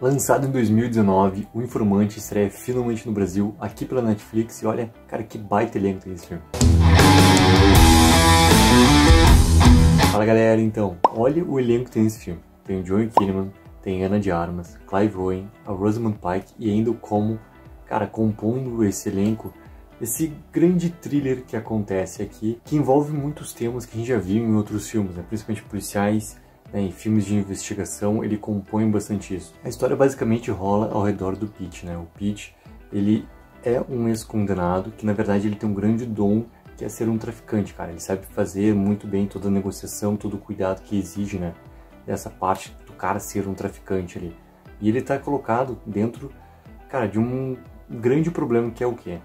Lançado em 2019, O Informante estreia finalmente no Brasil, aqui pela Netflix, e olha, cara, que baita elenco tem esse filme. Fala galera, então, olha o elenco que tem nesse filme. Tem o Joel Kinnaman, tem Ana de Armas, Clive Owen, a Rosamund Pike e ainda o Como, cara, compondo esse elenco, esse grande thriller que acontece aqui, que envolve muitos temas que a gente já viu em outros filmes, né? Principalmente policiais, né? Em filmes de investigação, ele compõe bastante isso. A história basicamente rola ao redor do Pete, né? O Pete, ele é um ex-condenado que, na verdade, ele tem um grande dom, que é ser um traficante, cara. Ele sabe fazer muito bem toda a negociação, todo o cuidado que exige, né? Dessa parte do cara ser um traficante ali. E ele tá colocado dentro, cara, de um grande problema que é o quê?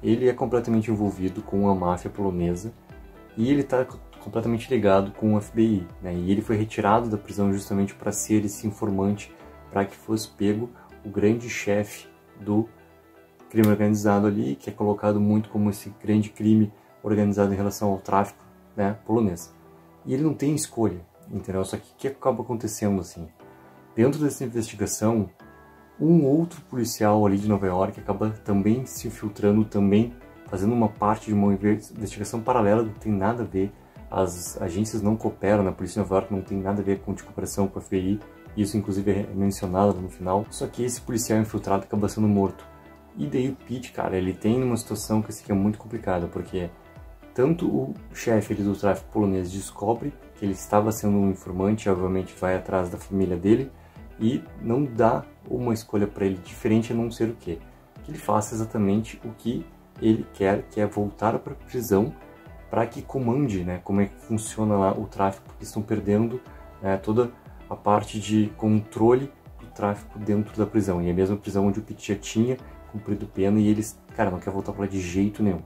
Ele é completamente envolvido com a máfia polonesa e ele está completamente ligado com o FBI, né? E ele foi retirado da prisão justamente para ser esse informante, para que fosse pego o grande chefe do crime organizado ali, que é colocado muito como esse grande crime organizado em relação ao tráfico, né, polonês. E ele não tem escolha, entendeu? Só que o que acaba acontecendo assim? Dentro dessa investigação, um outro policial ali de Nova York acaba também se infiltrando, também fazendo uma parte de uma investigação paralela, não tem nada a ver, as agências não cooperam, na Polícia de Nova York não tem nada a ver com de cooperação com a FBI, isso inclusive é mencionado no final, só que esse policial infiltrado acaba sendo morto. E daí o Pete, cara, ele tem uma situação que esse aqui é muito complicada, porque tanto o chefe ali do tráfico polonês descobre que ele estava sendo um informante, obviamente vai atrás da família dele, e não dá uma escolha para ele diferente a não ser o quê? Que ele faça exatamente o que ele quer, que é voltar para a prisão para que comande, né, como é que funciona lá o tráfico, porque estão perdendo, né, toda a parte de controle do tráfico dentro da prisão. E é a mesma prisão onde o Pete já tinha cumprido pena e eles, cara, não quer voltar para lá de jeito nenhum.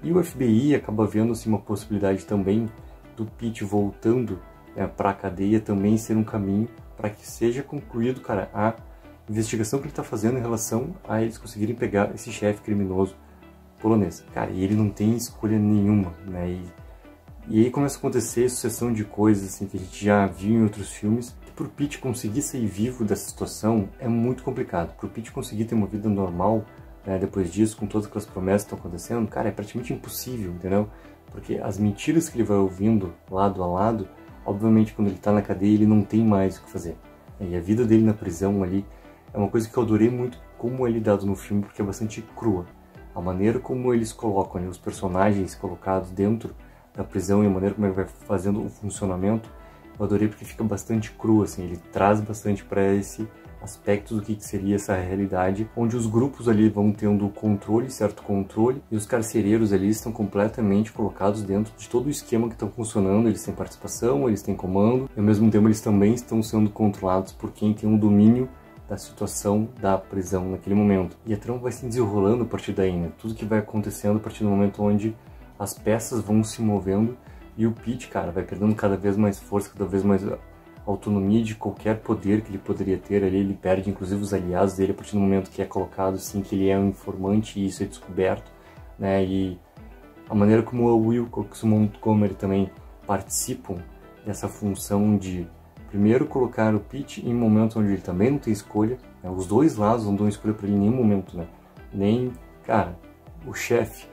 E o FBI acaba vendo assim, uma possibilidade também do Pete voltando, né, para a cadeia também ser um caminho para que seja concluído, cara, a investigação que ele está fazendo em relação a eles conseguirem pegar esse chefe criminoso polonês. Cara, e ele não tem escolha nenhuma, né? E aí começa a acontecer sucessão de coisas assim que a gente já viu em outros filmes, que pro Pete conseguir sair vivo dessa situação é muito complicado. Pro Pete conseguir ter uma vida normal, né, depois disso, com todas aquelas promessas que estão acontecendo, cara, é praticamente impossível, entendeu? Porque as mentiras que ele vai ouvindo lado a lado, obviamente, quando ele tá na cadeia, ele não tem mais o que fazer. E a vida dele na prisão ali é uma coisa que eu adorei muito como é lidado no filme, porque é bastante crua. A maneira como eles colocam ali, os personagens colocados dentro da prisão e a maneira como ele vai fazendo o funcionamento, eu adorei porque fica bastante cru, assim, ele traz bastante para esse aspecto do que seria essa realidade, onde os grupos ali vão tendo controle, certo controle, e os carcereiros ali estão completamente colocados dentro de todo o esquema que estão funcionando, eles têm participação, eles têm comando, e ao mesmo tempo eles também estão sendo controlados por quem tem um domínio da situação da prisão naquele momento. E a trama vai se desenrolando a partir daí, né? Tudo que vai acontecendo a partir do momento onde as peças vão se movendo e o Pete, cara, vai perdendo cada vez mais força, cada vez mais autonomia de qualquer poder que ele poderia ter ali, ele perde inclusive os aliados dele a partir do momento que é colocado assim que ele é um informante e isso é descoberto, né? E a maneira como o Wilcox e o Montgomery também participam dessa função de primeiro colocar o Pete em momentos onde ele também não tem escolha, né? Os dois lados não dão escolha para ele em nenhum momento, né? Nem, cara, o chefe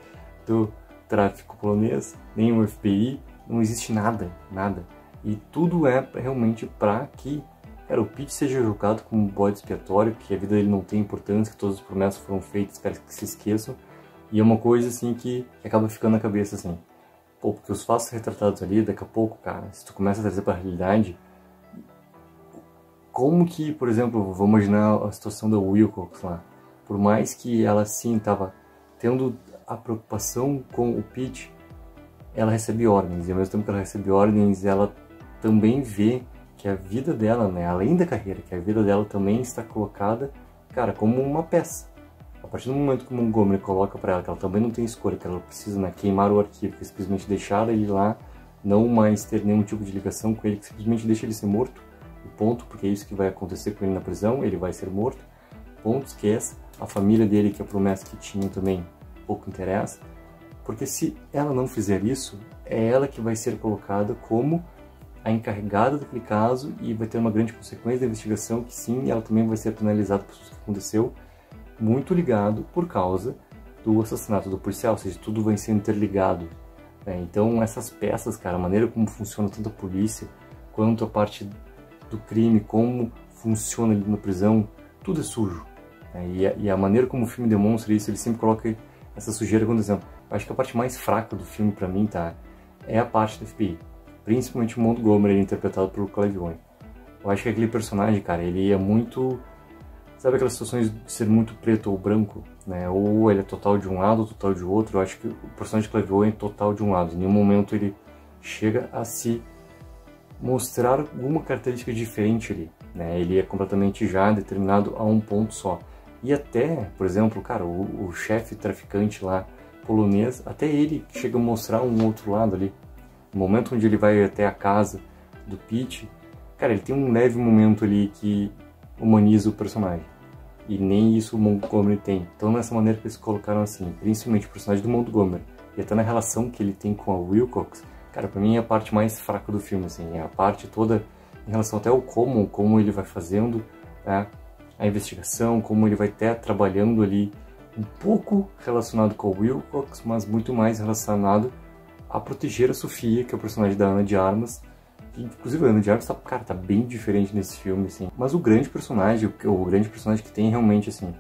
do tráfico polonês, nem o FBI, não existe nada, nada. E tudo é realmente para que, cara, o Pete seja julgado como um bode expiatório, que a vida dele não tem importância, que todas as promessas foram feitas, cara, que se esqueçam. E é uma coisa, assim, que acaba ficando na cabeça, assim. Pô, porque os fatos retratados ali, daqui a pouco, cara, se tu começa a trazer pra realidade, como que, por exemplo, vou imaginar a situação da Wilcox lá. Por mais que ela, sim, tava tendo a preocupação com o Pete, ela recebe ordens. E ao mesmo tempo que ela recebe ordens, ela também vê que a vida dela, né, além da carreira, que a vida dela também está colocada, cara, como uma peça. A partir do momento que o Montgomery coloca para ela que ela também não tem escolha, que ela precisa, né, queimar o arquivo, que simplesmente deixar ele lá, não mais ter nenhum tipo de ligação com ele, que simplesmente deixa ele ser morto, e ponto, porque é isso que vai acontecer com ele na prisão, ele vai ser morto, ponto, esquece. A família dele, que é a promessa que tinha também, pouco interessa, porque se ela não fizer isso, é ela que vai ser colocada como a encarregada daquele caso e vai ter uma grande consequência da investigação, que sim, ela também vai ser penalizada por tudo que aconteceu, muito ligado por causa do assassinato do policial, ou seja, tudo vai ser interligado. Então essas peças, cara, a maneira como funciona tanto a polícia, quanto a parte do crime, como funciona ali na prisão, tudo é sujo. E a maneira como o filme demonstra isso, ele sempre coloca essa sujeira acontecendo. Eu acho que a parte mais fraca do filme pra mim, tá, é a parte do FBI. Principalmente o Montgomery, ele é interpretado pelo Clive Owen. Eu acho que aquele personagem, cara, ele é muito... Sabe aquelas situações de ser muito preto ou branco, né? Ou ele é total de um lado ou total de outro. Eu acho que o personagem de Clive Owen é total de um lado. Em nenhum momento ele chega a se mostrar alguma característica diferente ali, né? Ele é completamente já determinado a um ponto só. E até, por exemplo, cara, o chefe traficante lá, polonês, até ele chega a mostrar um outro lado ali. No momento onde ele vai até a casa do Pete, cara, ele tem um leve momento ali que humaniza o personagem. E nem isso o Montgomery tem. Então nessa maneira que eles colocaram assim, principalmente o personagem do Montgomery, e até na relação que ele tem com a Wilcox, cara, pra mim é a parte mais fraca do filme, assim, é a parte toda em relação até ao como ele vai fazendo, né, a investigação, como ele vai até trabalhando ali, um pouco relacionado com a Wilcox, mas muito mais relacionado a proteger a Sofia, que é o personagem da Ana de Armas. Inclusive a Ana de Armas tá bem diferente nesse filme, assim. Mas o grande personagem que tem realmente, assim,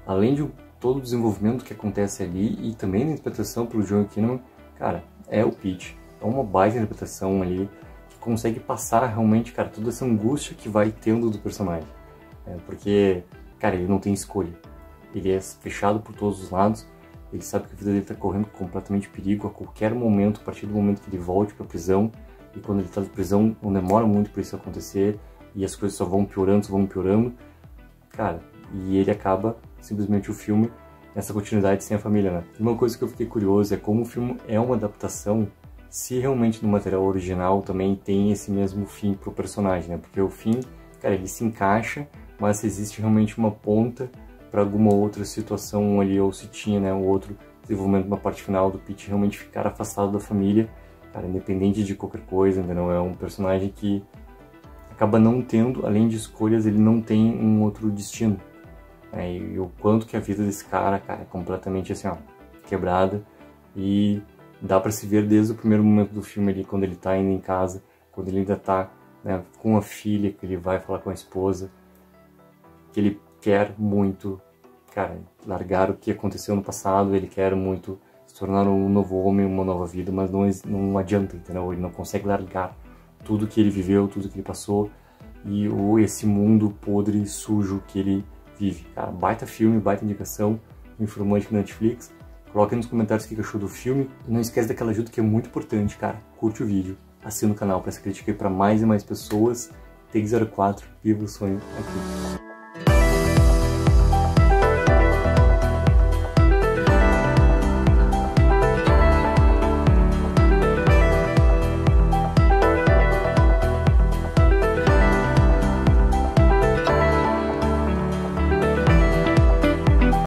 além de todo o desenvolvimento que acontece ali e também na interpretação pelo Joel Kinnaman, cara, é o Pete. É uma baita interpretação ali que consegue passar realmente, cara, toda essa angústia que vai tendo do personagem. Porque, cara, ele não tem escolha. Ele é fechado por todos os lados. Ele sabe que a vida dele tá correndo completamente perigo a qualquer momento, a partir do momento que ele volte pra prisão. E quando ele tá na prisão, não demora muito pra isso acontecer. E as coisas só vão piorando. Cara, e ele acaba, simplesmente, o filme nessa continuidade sem a família, né? E uma coisa que eu fiquei curioso é como o filme é uma adaptação, se realmente no material original também tem esse mesmo fim pro personagem, né? Porque o fim, cara, ele se encaixa, mas se existe realmente uma ponta para alguma outra situação ali, ou se tinha, né, um outro desenvolvimento na parte final do Pete realmente ficar afastado da família, cara, independente de qualquer coisa, entendeu? É um personagem que acaba não tendo, além de escolhas, ele não tem um outro destino. E o quanto que a vida desse cara, é completamente assim, ó, quebrada, e dá para se ver desde o primeiro momento do filme ali, quando ele tá indo em casa, quando ele ainda tá, né, com a filha, que ele vai falar com a esposa, que ele quer muito, cara, largar o que aconteceu no passado, ele quer muito se tornar um novo homem, uma nova vida, mas não adianta, entendeu? Ele não consegue largar tudo que ele viveu, tudo que ele passou e esse mundo podre e sujo que ele vive. Cara, baita filme, baita indicação, Informante na Netflix. Coloca aí nos comentários o que achou do filme. E não esquece daquela ajuda que é muito importante, cara. Curte o vídeo, assina o canal para essa crítica aí para mais e mais pessoas. Take 04, viva o sonho aqui.